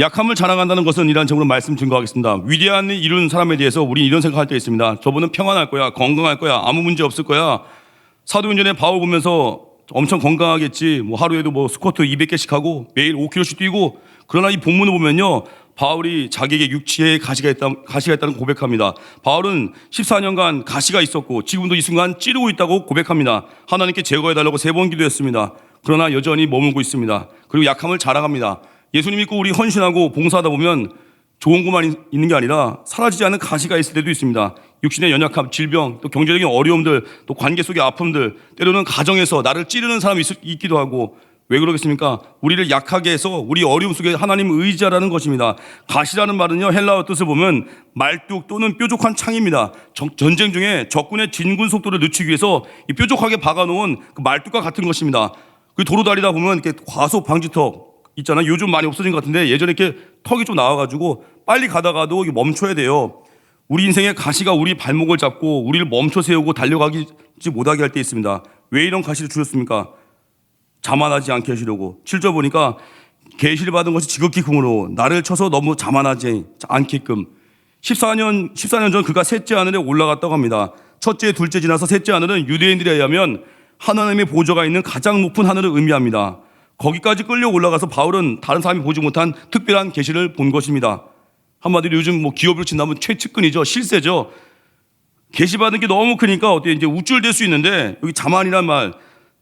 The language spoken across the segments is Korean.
약함을 자랑한다는 것은 이러한 점으로 말씀 증거하겠습니다. 위대한 일 이룬 사람에 대해서 우리는 이런 생각할 때가 있습니다. 저분은 평안할 거야, 건강할 거야, 아무 문제 없을 거야. 사도행전에 바울 보면서 엄청 건강하겠지, 뭐 하루에도 뭐 스쿼트 200개씩 하고 매일 5km씩 뛰고. 그러나 이 본문을 보면요, 바울이 자기에게 육체에 가시가 있다는 고백합니다. 바울은 14년간 가시가 있었고 지금도 이 순간 찌르고 있다고 고백합니다. 하나님께 제거해달라고 3번 기도했습니다. 그러나 여전히 머물고 있습니다. 그리고 약함을 자랑합니다. 예수님 믿고 우리 헌신하고 봉사하다 보면 좋은 것만 있는 게 아니라 사라지지 않은 가시가 있을 때도 있습니다. 육신의 연약함, 질병, 또 경제적인 어려움들, 또 관계 속의 아픔들, 때로는 가정에서 나를 찌르는 사람이 있기도 하고. 왜 그러겠습니까? 우리를 약하게 해서 우리 어려움 속에 하나님을 의지하라는 것입니다. 가시라는 말은요, 헬라어 뜻을 보면 말뚝 또는 뾰족한 창입니다. 전쟁 중에 적군의 진군 속도를 늦추기 위해서 이 뾰족하게 박아놓은 그 말뚝과 같은 것입니다. 그 도로 다니다 보면 이렇게 과속 방지턱 있잖아요. 요즘 많이 없어진 것 같은데 예전에 이렇게 턱이 좀 나와가지고 빨리 가다가도 멈춰야 돼요. 우리 인생의 가시가 우리 발목을 잡고 우리를 멈춰 세우고 달려가지 못하게 할 때 있습니다. 왜 이런 가시를 주셨습니까? 자만하지 않게 하시려고. 7절 보니까 계시를 받은 것이 지극히 긍으로 나를 쳐서 너무 자만하지 않게끔. 14년 전 그가 셋째 하늘에 올라갔다고 합니다. 첫째, 둘째 지나서 셋째 하늘은 유대인들에 의하면 하나님의 보좌가 있는 가장 높은 하늘을 의미합니다. 거기까지 끌려 올라가서 바울은 다른 사람이 보지 못한 특별한 계시를 본 것입니다. 한마디로 요즘 뭐 기업으로 친다면 최측근이죠. 실세죠. 계시 받은 게 너무 크니까 어때 이제 우쭐댈 수 있는데, 여기 자만이라는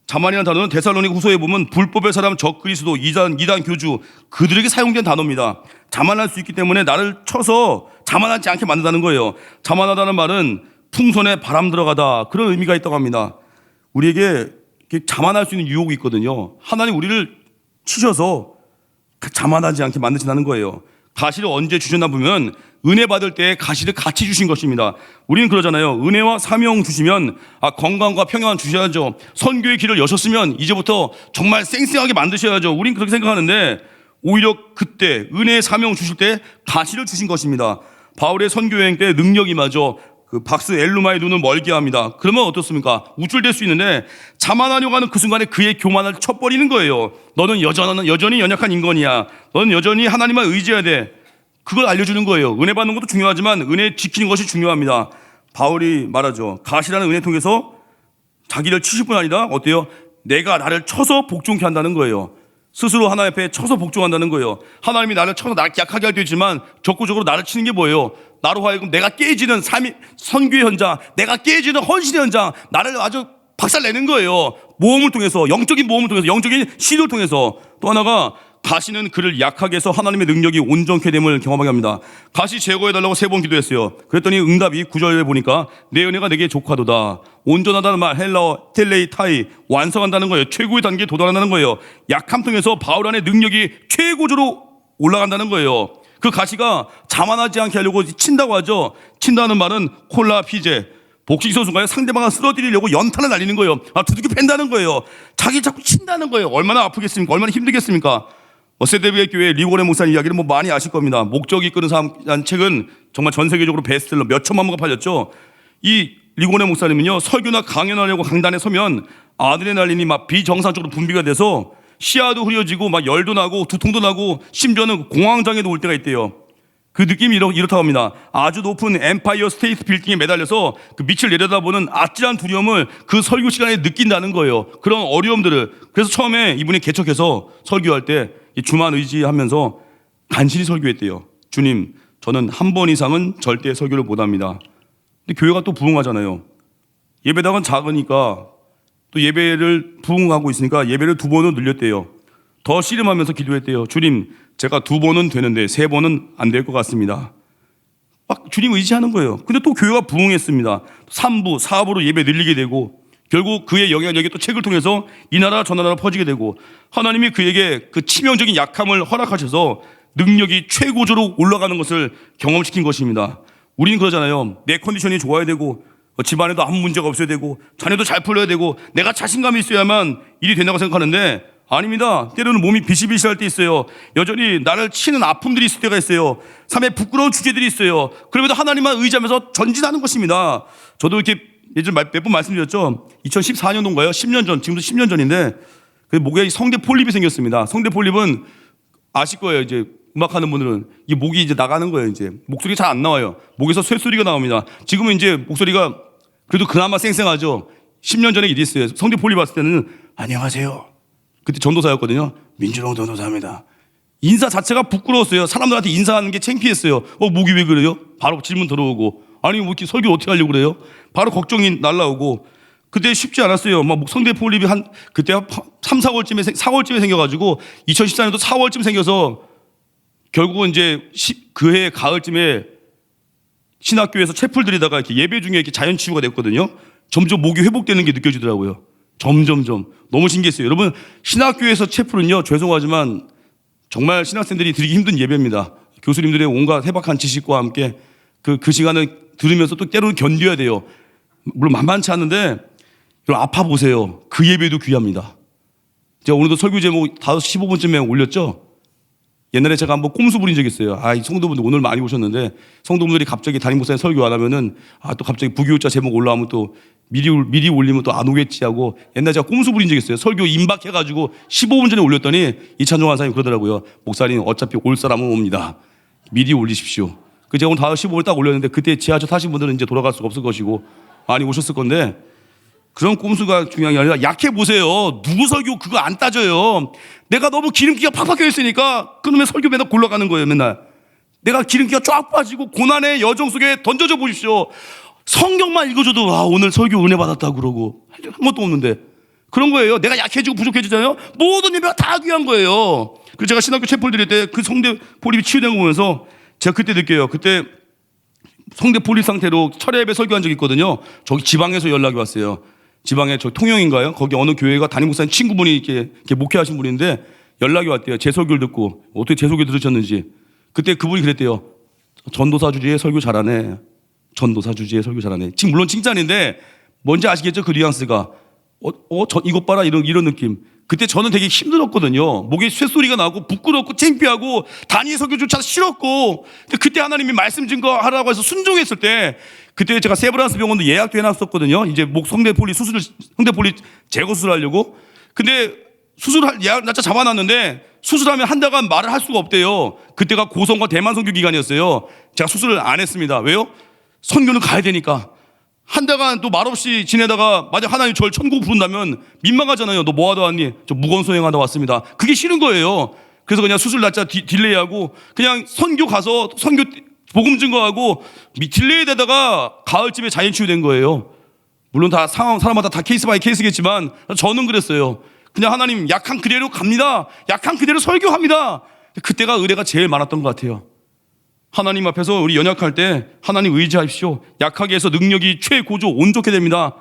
단어는 데살로니가 후서에 보면 불법의 사람, 적그리스도, 이단 교주, 그들에게 사용된 단어입니다. 자만할 수 있기 때문에 나를 쳐서 자만하지 않게 만든다는 거예요. 자만하다는 말은 풍선에 바람 들어가다, 그런 의미가 있다고 합니다. 우리에게 자만할 수 있는 유혹이 있거든요. 하나님 우리를 치셔서 자만하지 않게 만드신다는 거예요. 가시를 언제 주셨나 보면 은혜 받을 때 가시를 같이 주신 것입니다. 우리는 그러잖아요. 은혜와 사명 주시면 건강과 평안 주셔야죠. 선교의 길을 여셨으면 이제부터 정말 쌩쌩하게 만드셔야죠. 우린 그렇게 생각하는데 오히려 그때 은혜의 사명 주실 때 가시를 주신 것입니다. 바울의 선교여행 때 능력이 마저 그 박스 엘루마의 눈을 멀게 합니다. 그러면 어떻습니까? 우쭐댈 수 있는데 자만하려고 하는 그 순간에 그의 교만을 쳐버리는 거예요. 너는 여전히 연약한 인간이야. 너는 여전히 하나님만 의지해야 돼. 그걸 알려주는 거예요. 은혜 받는 것도 중요하지만 은혜 지키는 것이 중요합니다. 바울이 말하죠. 가시라는 은혜 통해서 자기를 치실 뿐 아니라 어때요? 내가 나를 쳐서 복종케 한다는 거예요. 스스로 하나님 앞에 쳐서 복종한다는 거예요. 하나님이 나를 쳐서 나를 약하게 할 때 있지만 적극적으로 나를 치는 게 뭐예요? 나로 하여금 내가 깨지는 선교의 현장, 내가 깨지는 헌신의 현장, 나를 아주 박살내는 거예요. 모험을 통해서, 영적인 모험을 통해서, 영적인 시도를 통해서. 또 하나가 가시는 그를 약하게 해서 하나님의 능력이 온전케 됨을 경험하게 합니다. 가시 제거해달라고 3번 기도했어요. 그랬더니 응답이 9절에 보니까 내 은혜가 내게 족하도다. 온전하다는 말, 헬라어 텔레이 타이, 완성한다는 거예요. 최고의 단계에 도달한다는 거예요. 약함 통해서 바울 안의 능력이 최고조로 올라간다는 거예요. 그 가시가 자만하지 않게 하려고 친다고 하죠. 친다는 말은 콜라 피제, 복식 선수가 상대방을 쓰러뜨리려고 연탄을 날리는 거예요. 두들겨 팬다는 거예요. 자기 자꾸 친다는 거예요. 얼마나 아프겠습니까? 얼마나 힘들겠습니까? 세데비의 교회 리고네 목사님 이야기를 많이 아실 겁니다. 목적이 이끄는 사람 책은 정말 전 세계적으로 베스트셀러 몇 천만 부가 팔렸죠. 이 리고네 목사님은요, 설교나 강연하려고 강단에 서면 아드레날린이 막 비정상적으로 분비가 돼서 시야도 흐려지고 막 열도 나고 두통도 나고 심지어는 공황장애도 올 때가 있대요. 그 느낌이 이렇다고 합니다. 아주 높은 엠파이어 스테이트 빌딩에 매달려서 그 밑을 내려다보는 아찔한 두려움을 그 설교 시간에 느낀다는 거예요. 그런 어려움들을. 그래서 처음에 이분이 개척해서 설교할 때 주만 의지하면서 간신히 설교했대요. 주님, 저는 한 번 이상은 절대 설교를 못합니다. 근데 교회가 또 부흥하잖아요. 예배당은 작으니까 또 예배를 부흥하고 있으니까 예배를 2번은 늘렸대요. 더 씨름하면서 기도했대요. 주님, 제가 2번은 되는데 3번은 안 될 것 같습니다. 막 주님 의지하는 거예요. 근데 또 교회가 부흥했습니다. 3부, 4부로 예배 늘리게 되고 결국 그의 영향력이 또 책을 통해서 이 나라 저 나라로 퍼지게 되고 하나님이 그에게 그 치명적인 약함을 허락하셔서 능력이 최고조로 올라가는 것을 경험시킨 것입니다. 우리는 그러잖아요. 내 컨디션이 좋아야 되고 집안에도 아무 문제가 없어야 되고 자녀도 잘 풀려야 되고 내가 자신감이 있어야만 일이 된다고 생각하는데 아닙니다. 때로는 몸이 비실비실할 때 있어요. 여전히 나를 치는 아픔들이 있을 때가 있어요. 삶에 부끄러운 주제들이 있어요. 그럼에도 하나님만 의지하면서 전진하는 것입니다. 저도 이렇게 예전 몇 번 말씀드렸죠. 2014년도인가요? 10년 전, 지금도 10년 전인데 그 목에 성대 폴립이 생겼습니다. 성대 폴립은 아실 거예요. 이제 음악하는 분들은 이 목이 이제 나가는 거예요. 이제 목소리 잘 안 나와요. 목에서 쇳소리가 나옵니다. 지금은 이제 목소리가 그래도 그나마 쌩쌩하죠. 10년 전에 일이 있어요. 성대 폴리 봤을 때는 안녕하세요. 그때 전도사였거든요. 민주롱 전도사입니다. 인사 자체가 부끄러웠어요. 사람들한테 인사하는 게 창피했어요. 목이 왜 그래요? 바로 질문 들어오고. 아니 뭐 이렇게 설교 어떻게 하려고 그래요? 바로 걱정이 날라오고. 그때 쉽지 않았어요. 막 성대 폴립이 그때 3, 4월쯤에 생겨가지고 2014년도 4월쯤 생겨서 결국은 이제 그해 가을쯤에 신학교에서 채플 드리다가 이렇게 예배 중에 이렇게 자연 치유가 됐거든요. 점점 목이 회복되는 게 느껴지더라고요. 점점점. 너무 신기했어요. 여러분, 신학교에서 채플은요, 죄송하지만 정말 신학생들이 드리기 힘든 예배입니다. 교수님들의 온갖 해박한 지식과 함께 그 시간을 들으면서 또 때로는 견뎌야 돼요. 물론 만만치 않은데, 여러분 아파 보세요. 그 예배도 귀합니다. 제가 오늘도 설교 제목 5시 15분쯤에 올렸죠? 옛날에 제가 한번 꼼수 부린 적이 있어요. 이 성도분들 오늘 많이 오셨는데, 성도분들이 갑자기 담임 목사님 설교 안 하면은, 또 갑자기 부교육자 제목 올라오면 또 미리 올리면 또 안 오겠지 하고, 옛날에 제가 꼼수 부린 적이 있어요. 설교 임박해가지고 15분 전에 올렸더니, 이찬종 한사님 그러더라고요. 목사님, 어차피 올 사람은 옵니다. 미리 올리십시오. 제가 오늘 5시 15분 딱 올렸는데, 그때 지하철 타신 분들은 이제 돌아갈 수가 없을 것이고, 많이 오셨을 건데, 그런 꼼수가 중요한 게 아니라 약해 보세요. 누구 설교 그거 안 따져요. 내가 너무 기름기가 팍팍 껴있으니까 그놈의 설교 맨날 골라가는 거예요. 맨날 내가 기름기가 쫙 빠지고 고난의 여정 속에 던져져 보십시오. 성경만 읽어줘도 오늘 설교 은혜 받았다 그러고 한 것도 없는데 그런 거예요. 내가 약해지고 부족해지잖아요. 모든 예배가 다 귀한 거예요. 그래서 제가 신학교 채플 드릴 때 그 성대 폴립이 치유된 거 보면서 제가 그때 느껴요. 그때 성대 폴립 상태로 철야 예배 설교한 적이 있거든요. 저기 지방에서 연락이 왔어요. 지방에 저 통영인가요? 거기 어느 교회가 담임 목사님 친구분이 이렇게 목회하신 분인데 연락이 왔대요. 제 설교를 듣고 어떻게 제 설교 들으셨는지. 그때 그분이 그랬대요. 전도사 주제에 설교 잘하네. 전도사 주제에 설교 잘하네. 지금 물론 칭찬인데 뭔지 아시겠죠? 그 뉘앙스가. 이것 봐라 이런 느낌. 그때 저는 되게 힘들었거든요. 목에 쇳소리가 나고 부끄럽고 창피하고 단위 설교조차 싫었고. 근데 그때 하나님이 말씀 증거하라고 해서 순종했을 때 그때 제가 세브란스 병원도 예약도 해놨었거든요. 이제 성대 폴립 제거 수술하려고. 근데 수술할 예약 날짜 잡아놨는데 수술하면 한 달간 말을 할 수가 없대요. 그때가 고성과 대만 선교 기간이었어요. 제가 수술을 안 했습니다. 왜요? 선교는 가야 되니까. 한 달간 또 말없이 지내다가 만약 하나님 저를 천국 부른다면 민망하잖아요. 너 뭐 하다 왔니? 저 무건 소행하다 왔습니다. 그게 싫은 거예요. 그래서 그냥 수술 날짜 딜레이하고 그냥 선교 가서 선교 복음 증거하고 딜레이 되다가 가을쯤에 자연 치유된 거예요. 물론 다 사람마다 다 케이스 바이 케이스겠지만 저는 그랬어요. 그냥 하나님 약한 그대로 갑니다. 약한 그대로 설교합니다. 그때가 은혜가 제일 많았던 것 같아요. 하나님 앞에서 우리 연약할 때 하나님 의지하십시오. 약하게 해서 능력이 최고조 온좋게 됩니다.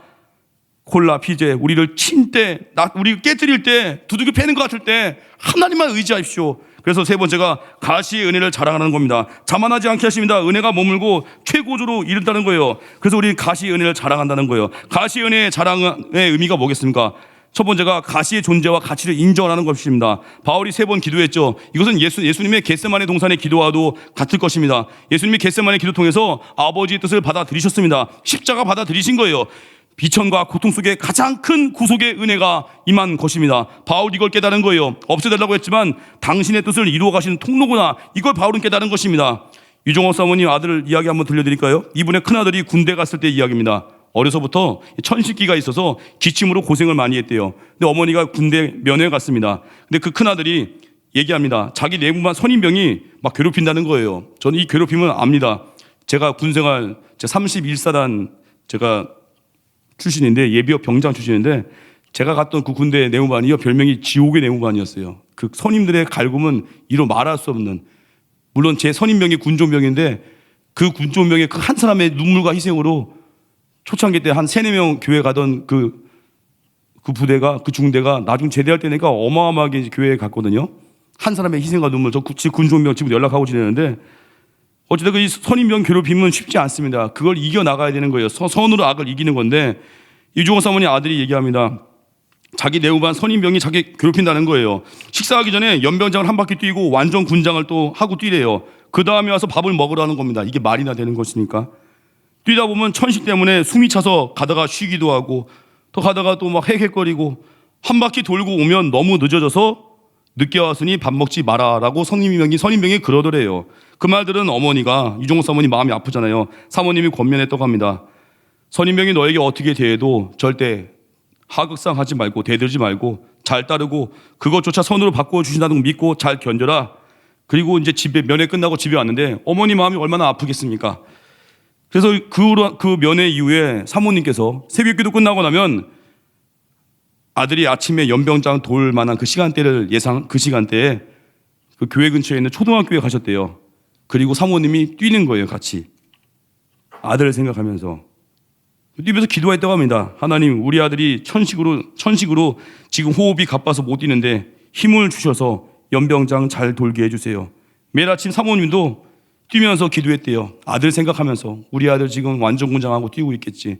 콜라, 피제, 우리를 친 때, 우리 깨뜨릴 때, 두들겨 패는 것 같을 때 하나님만 의지하십시오. 그래서 세 번째가 가시의 은혜를 자랑하는 겁니다. 자만하지 않게 하십니다. 은혜가 머물고 최고조로 이른다는 거예요. 그래서 우리는 가시의 은혜를 자랑한다는 거예요. 가시의 은혜의 자랑의 의미가 뭐겠습니까? 첫 번째가 가시의 존재와 가치를 인정하는 것입니다. 바울이 3번 기도했죠. 이것은 예수님의 겟세마네 동산의 기도와도 같을 것입니다. 예수님이 겟세마네 기도 통해서 아버지의 뜻을 받아들이셨습니다. 십자가 받아들이신 거예요. 비천과 고통 속에 가장 큰 구속의 은혜가 임한 것입니다. 바울이 이걸 깨달은 거예요. 없애달라고 했지만 당신의 뜻을 이루어 가시는 통로구나. 이걸 바울은 깨달은 것입니다. 유종호 사모님 아들 이야기 한번 들려드릴까요? 이분의 큰아들이 군대 갔을 때 이야기입니다. 어려서부터 천식기가 있어서 기침으로 고생을 많이 했대요. 근데 어머니가 군대 면회 갔습니다. 근데 그 큰아들이 얘기합니다. 자기 내부만 선임병이 막 괴롭힌다는 거예요. 저는 이 괴롭힘을 압니다. 제가 군생활 31사단 제가 출신인데 예비역 병장 출신인데 제가 갔던 그 군대 내무반이요 별명이 지옥의 내무반이었어요. 그 선임들의 갈굼은 이로 말할 수 없는, 물론 제 선임병이 군종병인데 그 군종병의 그 한 사람의 눈물과 희생으로 초창기 때 한 3-4명 교회 가던 그 부대가, 그 중대가 나중 제대할 때니까 어마어마하게 교회에 갔거든요. 한 사람의 희생과 눈물. 저 군종병 지금 연락하고 지내는데 어쨌든 이 선임병 괴롭힘은 쉽지 않습니다. 그걸 이겨나가야 되는 거예요. 선으로 악을 이기는 건데 유종호 사모님 아들이 얘기합니다. 자기 내후반 선임병이 자기 괴롭힌다는 거예요. 식사하기 전에 연병장을 한 바퀴 뛰고 완전 군장을 또 하고 뛰래요. 그 다음에 와서 밥을 먹으라는 겁니다. 이게 말이나 되는 것이니까. 뛰다 보면 천식 때문에 숨이 차서 가다가 쉬기도 하고 또 가다가 또 막 헥헥거리고 한 바퀴 돌고 오면 너무 늦어져서 늦게 왔으니 밥 먹지 마라라고 선임병이 그러더래요. 그 말들은 어머니가 유종옥 사모님 마음이 아프잖아요. 사모님이 권면했다고 합니다. 선임병이 너에게 어떻게 대해도 절대 하극상하지 말고 대들지 말고 잘 따르고 그것조차 선으로 바꿔주신다는 걸 믿고 잘 견뎌라. 그리고 이제 집에 면회 끝나고 집에 왔는데 어머니 마음이 얼마나 아프겠습니까? 그래서 그 면회 이후에 사모님께서 새벽기도 끝나고 나면 아들이 아침에 연병장 돌 만한 그 시간대에 그 교회 근처에 있는 초등학교에 가셨대요. 그리고 사모님이 뛰는 거예요, 같이. 아들을 생각하면서. 뛰면서 기도했다고 합니다. 하나님, 우리 아들이 천식으로 지금 호흡이 가빠서 못 뛰는데 힘을 주셔서 연병장 잘 돌게 해주세요. 매일 아침 사모님도 뛰면서 기도했대요. 아들 생각하면서. 우리 아들 지금 완전 군장하고 뛰고 있겠지.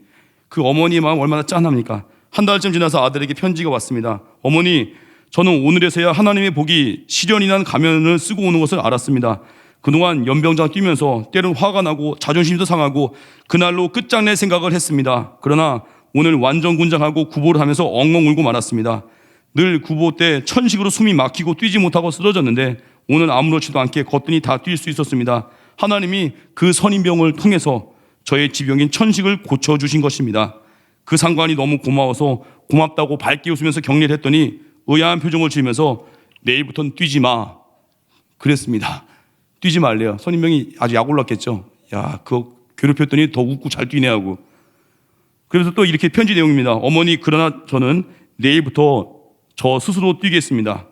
그 어머니 마음 얼마나 짠합니까? 한 달쯤 지나서 아들에게 편지가 왔습니다. 어머니, 저는 오늘에서야 하나님의 복이 시련이란 가면을 쓰고 오는 것을 알았습니다. 그동안 연병장 뛰면서 때론 화가 나고 자존심도 상하고 그날로 끝장낼 생각을 했습니다. 그러나 오늘 완전 군장하고 구보를 하면서 엉엉 울고 말았습니다. 늘 구보 때 천식으로 숨이 막히고 뛰지 못하고 쓰러졌는데 오늘 아무렇지도 않게 거뜬히 다 뛸 수 있었습니다. 하나님이 그 선임병을 통해서 저의 지병인 천식을 고쳐주신 것입니다. 그 상관이 너무 고마워서 고맙다고 밝게 웃으면서 격려를 했더니 의아한 표정을 지으면서 내일부터는 뛰지 마 그랬습니다. 뛰지 말래요. 선임병이 아주 약 올랐겠죠. 야, 그거 괴롭혔더니 더 웃고 잘 뛰네 하고. 그래서 또 이렇게 편지 내용입니다. 어머니, 그러나 저는 내일부터 저 스스로 뛰겠습니다.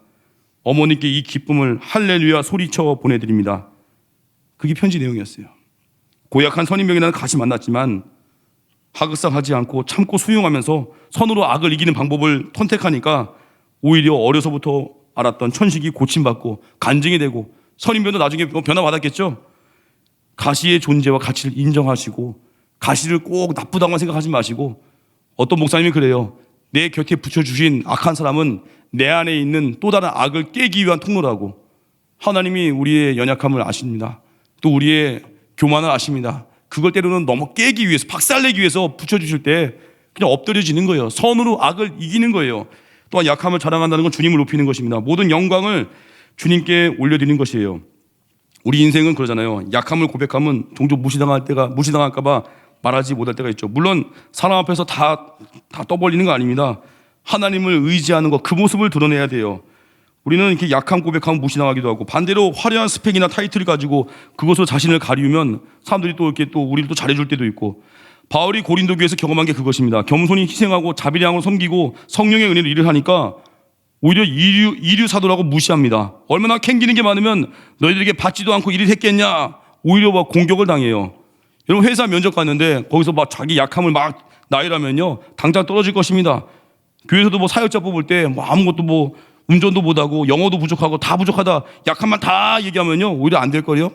어머니께 이 기쁨을 할렐루야 소리쳐 보내드립니다. 그게 편지 내용이었어요. 고약한 선임병이라는 가시 만났지만 하극상하지 않고 참고 수용하면서 선으로 악을 이기는 방법을 선택하니까 오히려 어려서부터 알았던 천식이 고침받고 간증이 되고 선임병도 나중에 변화받았겠죠. 가시의 존재와 가치를 인정하시고 가시를 꼭 나쁘다고만 생각하지 마시고 어떤 목사님이 그래요. 내 곁에 붙여주신 악한 사람은 내 안에 있는 또 다른 악을 깨기 위한 통로라고. 하나님이 우리의 연약함을 아십니다. 또 우리의 교만을 아십니다. 그걸 때로는 너무 깨기 위해서 박살내기 위해서 붙여주실 때 그냥 엎드려지는 거예요. 선으로 악을 이기는 거예요. 또한 약함을 자랑한다는 건 주님을 높이는 것입니다. 모든 영광을 주님께 올려드리는 것이에요. 우리 인생은 그러잖아요. 약함을 고백하면 종종 무시당할까 봐 말하지 못할 때가 있죠. 물론 사람 앞에서 다 떠벌리는 거 아닙니다. 하나님을 의지하는 것, 그 모습을 드러내야 돼요. 우리는 이렇게 약함 고백하면 무시당하기도 하고 반대로 화려한 스펙이나 타이틀을 가지고 그것으로 자신을 가리우면 사람들이 또 이렇게 또 우리를 또 잘해줄 때도 있고. 바울이 고린도 교회에서 경험한 게 그것입니다. 겸손히 희생하고 자비량으로 섬기고 성령의 은혜로 일을 하니까 오히려 이류 사도라고 무시합니다. 얼마나 캥기는 게 많으면 너희들에게 받지도 않고 일을 했겠냐. 오히려 막 공격을 당해요. 여러분 회사 면접 갔는데 거기서 막 자기 약함을 막 나열하면요 당장 떨어질 것입니다. 교회에서도 뭐 사역자 뽑을 때 뭐 아무것도 뭐 운전도 못하고 영어도 부족하고 다 부족하다 약함만 다 얘기하면요 오히려 안 될 거예요.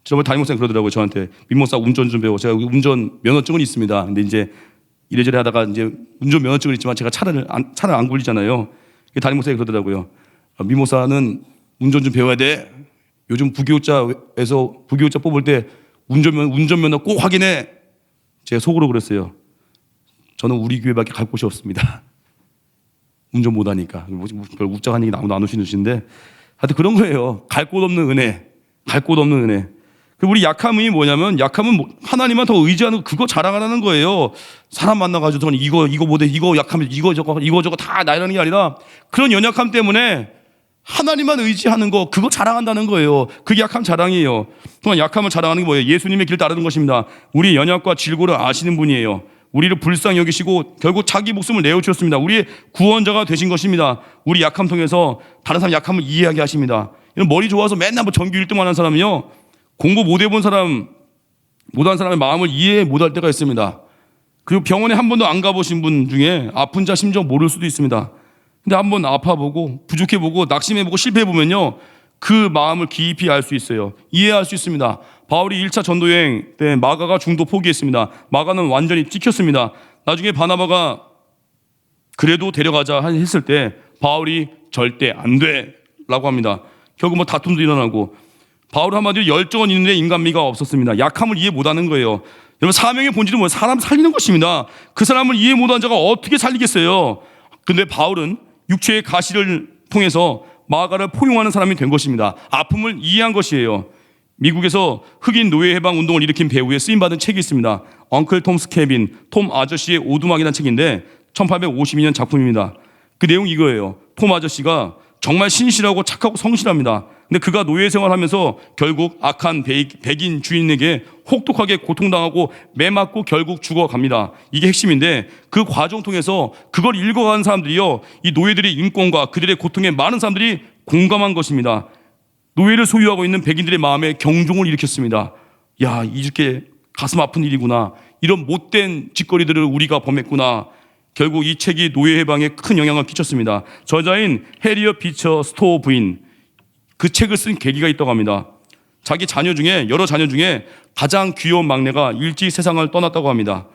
저번에 담임 목사님 그러더라고요. 저한테 민목사 운전 좀 배워. 제가 운전 면허증은 있습니다. 근데 이제 이래저래 하다가 이제 운전 면허증은 있지만 제가 차를 안 굴리잖아요. 담임 목사님이 그러더라고요. 민목사는 운전 좀 배워야 돼. 요즘 부교육자에서 부교육자 뽑을 때 운전면허 꼭 확인해. 제가 속으로 그랬어요. 저는 우리 교회밖에 갈 곳이 없습니다. 운전 못하니까. 별 웃자한 얘기 아무도 안 오시는데 하여튼 그런 거예요. 갈 곳 없는 은혜. 갈 곳 없는 은혜. 우리 약함이 뭐냐면 약함은 하나님만 더 의지하는 그거 자랑하라는 거예요. 사람 만나가지고 저는 이거 못해 이거 약하면 이거 저거 다 나이라는 게 아니라 그런 연약함 때문에 하나님만 의지하는 거 그거 자랑한다는 거예요. 그게 약함 자랑이에요. 또한 약함을 자랑하는 게 뭐예요? 예수님의 길 따르는 것입니다. 우리 연약과 질고를 아시는 분이에요. 우리를 불쌍히 여기시고 결국 자기 목숨을 내어주셨습니다. 우리의 구원자가 되신 것입니다. 우리 약함 통해서 다른 사람 약함을 이해하게 하십니다. 이런 머리 좋아서 맨날 뭐 전교 1등만 하는 사람이요 공부 못 해본 사람 못한 사람의 마음을 이해 못할 때가 있습니다. 그리고 병원에 한 번도 안 가보신 분 중에 아픈 자 심정 모를 수도 있습니다. 근데 한번 아파보고 부족해보고 낙심해보고 실패해보면요 그 마음을 깊이 알 수 있어요. 이해할 수 있습니다. 바울이 1차 전도여행 때 마가가 중도 포기했습니다. 마가는 완전히 찍혔습니다. 나중에 바나바가 그래도 데려가자 했을 때 바울이 절대 안 돼 라고 합니다. 결국 뭐 다툼도 일어나고 바울 한마디로 열정은 있는데 인간미가 없었습니다. 약함을 이해 못하는 거예요. 여러분 사명의 본질은 뭐예요? 사람 살리는 것입니다. 그 사람을 이해 못한 자가 어떻게 살리겠어요? 근데 바울은 육체의 가시를 통해서 마가를 포용하는 사람이 된 것입니다. 아픔을 이해한 것이에요. 미국에서 흑인 노예 해방 운동을 일으킨 배우에 쓰임받은 책이 있습니다. 엉클 톰스 케빈, 톰 아저씨의 오두막이라는 책인데 1852년 작품입니다. 그 내용이 이거예요. 톰 아저씨가 정말 신실하고 착하고 성실합니다. 근데 그가 노예 생활하면서 결국 악한 백인 주인에게 혹독하게 고통당하고 매맞고 결국 죽어갑니다. 이게 핵심인데 그 과정 통해서 그걸 읽어가는 사람들이요, 이 노예들의 인권과 그들의 고통에 많은 사람들이 공감한 것입니다. 노예를 소유하고 있는 백인들의 마음에 경종을 일으켰습니다. 야, 이렇게 가슴 아픈 일이구나. 이런 못된 짓거리들을 우리가 범했구나. 결국 이 책이 노예 해방에 큰 영향을 끼쳤습니다. 저자인 해리어 비처 스토어 부인, 그 책을 쓴 계기가 있다고 합니다. 자기 여러 자녀 중에 가장 귀여운 막내가 일찍 세상을 떠났다고 합니다.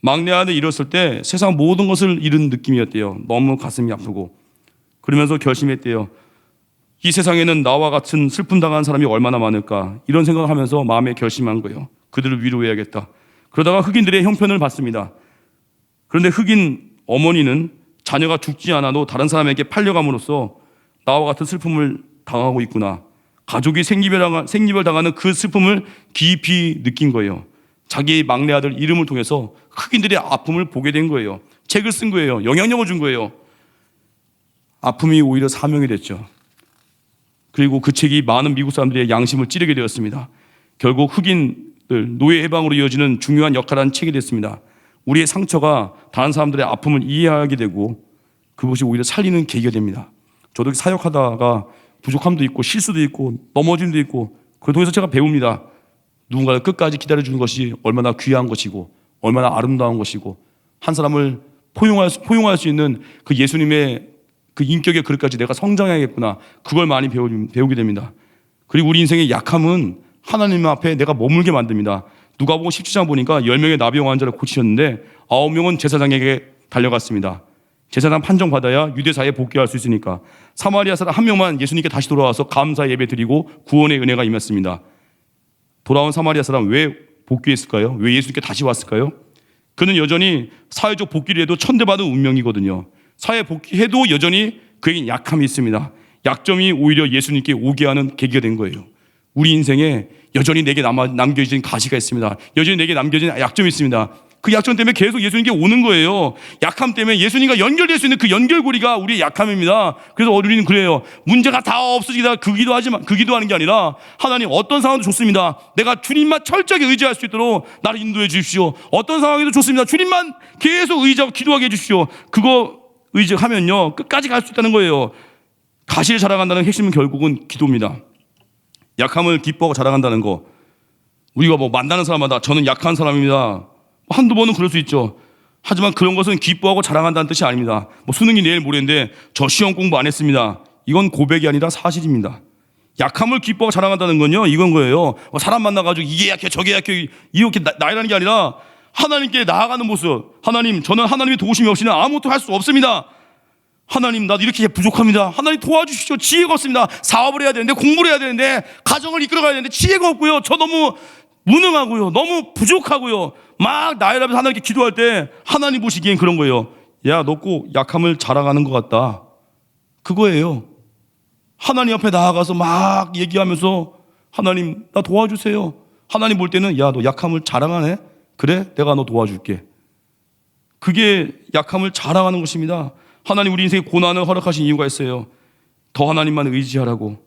막내 아들 잃었을 때 세상 모든 것을 잃은 느낌이었대요. 너무 가슴이 아프고. 그러면서 결심했대요. 이 세상에는 나와 같은 슬픔 당한 사람이 얼마나 많을까, 이런 생각을 하면서 마음에 결심한 거예요. 그들을 위로해야겠다. 그러다가 흑인들의 형편을 봤습니다. 그런데 흑인 어머니는 자녀가 죽지 않아도 다른 사람에게 팔려감으로써 나와 같은 슬픔을 당하고 있구나, 가족이 생리별 당하는 그 슬픔을 깊이 느낀 거예요. 자기 막내 아들 이름을 통해서 흑인들의 아픔을 보게 된 거예요. 책을 쓴 거예요. 영향력을 준 거예요. 아픔이 오히려 사명이 됐죠. 그리고 그 책이 많은 미국 사람들의 양심을 찌르게 되었습니다. 결국 흑인들 노예 해방으로 이어지는 중요한 역할을 한 책이 됐습니다. 우리의 상처가 다른 사람들의 아픔을 이해하게 되고 그것이 오히려 살리는 계기가 됩니다. 저도 사역하다가 부족함도 있고 실수도 있고 넘어짐도 있고, 그걸 통해서 제가 배웁니다. 누군가를 끝까지 기다려주는 것이 얼마나 귀한 것이고 얼마나 아름다운 것이고, 한 사람을 포용할 수 있는 그 예수님의 그 인격의 그릇까지 내가 성장해야겠구나, 그걸 많이 배우게 됩니다. 그리고 우리 인생의 약함은 하나님 앞에 내가 머물게 만듭니다. 누가복음 17장 보니까 10명의 나병 환자를 고치셨는데 9명은 제사장에게 달려갔습니다. 제사장 판정받아야 유대사에 복귀할 수 있으니까. 사마리아 사람 한 명만 예수님께 다시 돌아와서 감사 예배 드리고 구원의 은혜가 임했습니다. 돌아온 사마리아 사람 왜 복귀했을까요? 왜 예수님께 다시 왔을까요? 그는 여전히 사회적 복귀를 해도 천대받은 운명이거든요. 사회 복귀해도 여전히 그에게 약함이 있습니다. 약점이 오히려 예수님께 오게 하는 계기가 된 거예요. 우리 인생에 여전히 내게 남겨진 가시가 있습니다. 여전히 내게 남겨진 약점이 있습니다. 그 약점 때문에 계속 예수님께 오는 거예요. 약함 때문에 예수님과 연결될 수 있는 그 연결고리가 우리의 약함입니다. 그래서 우리는 그래요. 문제가 다 없어지다 그 기도하는 게 아니라, 하나님 어떤 상황도 좋습니다. 내가 주님만 철저하게 의지할 수 있도록 나를 인도해 주십시오. 어떤 상황에도 좋습니다. 주님만 계속 의지하고 기도하게 해 주십시오. 그거 의지하면요, 끝까지 갈 수 있다는 거예요. 가시를 자랑한다는 핵심은 결국은 기도입니다. 약함을 기뻐하고 자랑한다는 거. 우리가 만나는 사람마다 저는 약한 사람입니다, 한두 번은 그럴 수 있죠. 하지만 그런 것은 기뻐하고 자랑한다는 뜻이 아닙니다. 수능이 내일 모레인데 저 시험 공부 안 했습니다, 이건 고백이 아니라 사실입니다. 약함을 기뻐하고 자랑한다는 건요, 이건 거예요. 사람 만나가지고 이게 약해 저게 약해 이렇게 나이라는 게 아니라 하나님께 나아가는 모습. 하나님, 저는 하나님의 도우심이 없이는 아무것도 할 수 없습니다. 하나님, 나도 이렇게 부족합니다. 하나님 도와주십시오. 지혜가 없습니다. 사업을 해야 되는데, 공부를 해야 되는데, 가정을 이끌어가야 되는데 지혜가 없고요. 저 너무 무능하고요. 너무 부족하고요. 막 나이라면서 하나님께 기도할 때 하나님 보시기엔 그런 거예요. 야, 너 꼭 약함을 자랑하는 것 같다. 그거예요. 하나님 앞에 나아가서 막 얘기하면서 하나님, 나 도와주세요. 하나님 볼 때는 야, 너 약함을 자랑하네? 그래? 내가 너 도와줄게. 그게 약함을 자랑하는 것입니다. 하나님 우리 인생에 고난을 허락하신 이유가 있어요. 더 하나님만 의지하라고.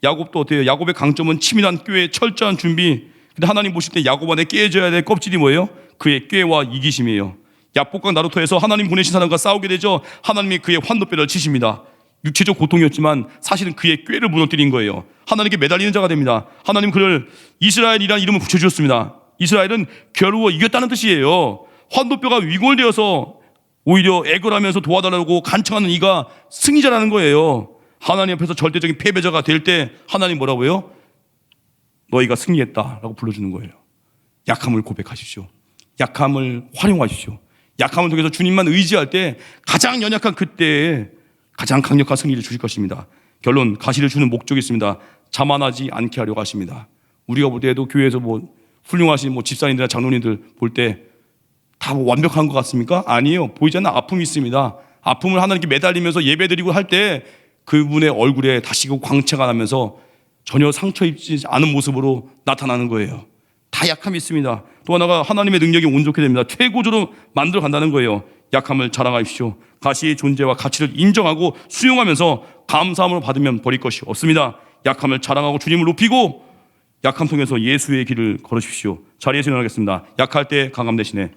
야곱도 어때요? 야곱의 강점은 치밀한 꾀, 철저한 준비. 근데 하나님 보실 때 야곱 안에 깨져야 될 껍질이 뭐예요? 그의 꾀와 이기심이에요. 야복강 나루토에서 하나님 보내신 사람과 싸우게 되죠. 하나님이 그의 환도뼈를 치십니다. 육체적 고통이었지만 사실은 그의 꾀를 무너뜨린 거예요. 하나님께 매달리는 자가 됩니다. 하나님 그를 이스라엘이라는 이름을 붙여주셨습니다. 이스라엘은 겨루어 이겼다는 뜻이에요. 환도뼈가 위골되어서 오히려 애걸하면서 도와달라고 간청하는 이가 승리자라는 거예요. 하나님 앞에서 절대적인 패배자가 될 때 하나님 뭐라고 해요? 너희가 승리했다라고 불러주는 거예요. 약함을 고백하십시오. 약함을 활용하십시오. 약함을 통해서 주님만 의지할 때 가장 연약한 그때에 가장 강력한 승리를 주실 것입니다. 결론, 가시를 주는 목적이 있습니다. 자만하지 않게 하려고 하십니다. 우리가 볼 때에도 교회에서 훌륭하신 집사님들이나 장로님들 볼 때 다 완벽한 것 같습니까? 아니에요. 보이지 않는 아픔이 있습니다. 아픔을 하나님께 매달리면서 예배드리고 할 때 그분의 얼굴에 다시금 광채가 나면서 전혀 상처 입지 않은 모습으로 나타나는 거예요. 다 약함이 있습니다. 또 하나가 하나님의 능력이 온전케 됩니다. 최고조로 만들어 간다는 거예요. 약함을 자랑하십시오. 가시의 존재와 가치를 인정하고 수용하면서 감사함으로 받으면 버릴 것이 없습니다. 약함을 자랑하고 주님을 높이고 약함 통해서 예수의 길을 걸으십시오. 자리에서 일어나겠습니다. 약할 때 강함 대신에